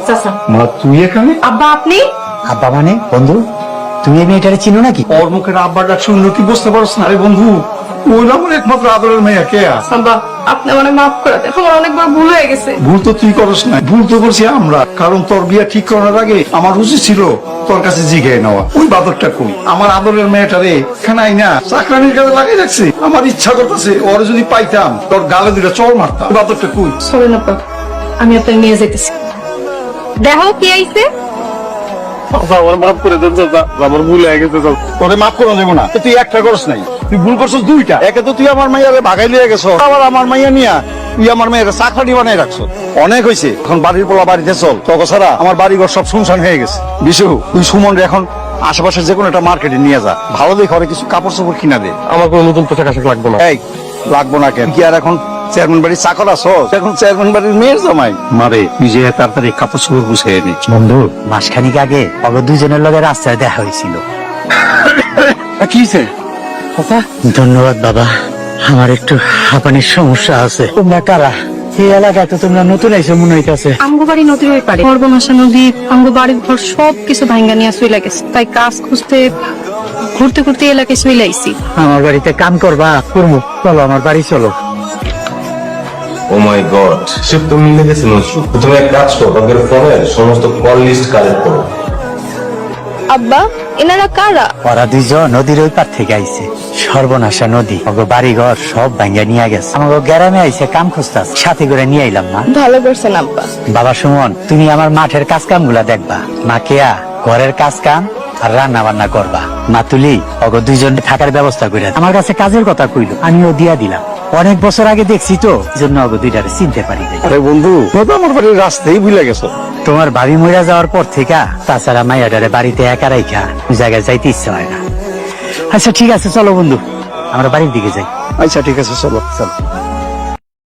চাচা। মা তুই এখানে? আব্বা আপনি? আব্বা মানে বন্ধু, তুমি এই মেয়েটারে চিনো নাকি? ওর মুখের আব্বার ডাক শুনলো কি বুঝতে পারছ না? আরে বন্ধু, ওই আমার একমাত্র আদরের মেয়ে কে? আব্বা আপনি মানে মাফ করে দেন, আমার অনেকবার ভুল হয়ে গেছে। ভুল তো তুই করস না, ভুল তো করছি আমরা। কারণ তোর বিয়ে ঠিক করার আগে আমার উচিত ছিল তোর কাছে জিগায় নেওয়া ওই বাদরটা কই। আমার আদরের মেয়েটারে এখানে না চাকরানির কাজে লাগিয়ে রাখছি। আমার ইচ্ছা করতেছে ওর যদি পাইতাম তোর গালে দুটা চড় মারতাম। ওই বাদরটা কই? চলেন আব্বা, আমি আপনার নিয়ে যেতেছি। দেখো কি আইছে। আমার মাফ করে দেন চাচা, আমার ভুল হয়ে গেছে চাচা। তোরে মাফ করা যাবো না। তুই একটা করস নাই, তুই ভুল করছিস দুইটা। একে তো তুই আমার মাইয়ারে ভাগাই লিয়ে গেছ, আবার আমার মাইয়া নিয়া তুই আমার মেয়ের চাকরানি বানাই রাখছো। অনেক হয়েছে, এখন বাড়ির পোলা বাড়িতে চল। তোকে ছাড়া আমার বাড়িঘর সব শুনশান হয়ে গেছে। বিশু, তুই সুমন এখন আশেপাশের যে কোনো একটা মার্কেটে নিয়ে যা, ভালো দেখে ওরে কিছু কাপড় চোপড় কিনা দে। আমার কোনো নতুন পোশাক আশাক লাগবে না। এই লাগবো না কেন? কি আর এখন চেয়ারম্যান বাড়ির চাকর আছো? এখন চেয়ারম্যান বাড়ির মেয়ের জামাই। মারে তুই যে তাড়াতাড়ি কাপড় চোপড় গুছিয়ে নে। বন্ধু, মাসখানিক আগে অগ দুজনের লগে রাস্তায় দেখা হয়েছিল। কি হয়েছে? ধন্যবাদ বাবা, আমার একটু হাঁপানির সমস্যা আছে। তোমরা কারা? এই এলাকায় তো তোমরা নতুন আইসো মনে হইতাছে। আমগো বাড়ি নদীর ওই পারে, সর্বনাশা নদী আমগো বাড়ির ঘর সব কিছু ভাঙ্গা নিয়ে চলে গেছে। তাই কাজ খুঁজতে ঘুরতে ঘুরতে এলাকায় চলে আইছি। আমার বাড়িতে কাম করবা? করবো, চলো আমার বাড়ি চলো। ও মাই গড, শিব তো মিলে গেছে নজরু। তুমি এক কাজ করো, তাদের ফোনের সমস্ত কল লিস্ট কালেক্ট করো। আব্বা এনারা কারা? ওরা দুইজন নদীর ওই পার থেকে আইছে। সর্বনাশা নদী, ওগো বাড়ি ঘর সব ভাঙ্গা নিয়ে গেছে। আমাকে গ্রামে আইছে কাম খুঁজতাস, সাথে করে নিয়ে আইলাম মা। ভালো করছেন আব্বা। বাবা সুমন, তুমি আমার মাঠের কাজ কাম গুলা দেখবা। মা কেয়া ঘরের কাজ কাম আর রান্না বান্না করবা। মা তুলি অগো দুইজন থাকার ব্যবস্থা করে আমার কাছে কাজের কথা কইলো, আমিও দিয়া দিলাম। অনেক বছর আগে দেখছি তো, জন্য অগো দুইটারে চিনতে পারি নাই। আরে বন্ধু, তুই তো আমার বাড়ির রাস্তায় ভুলে গেছো। তোমার ভাবি মইরা যাওয়ার পর থেকে তাছাড়া মাইয়াডারে বাড়িতে একা রাইখা ওই জায়গায় যাইতে ইচ্ছা হয় না। আচ্ছা ঠিক আছে, চলো বন্ধু আমরা বাড়ির দিকে যাই। আচ্ছা ঠিক আছে, চলো চলো।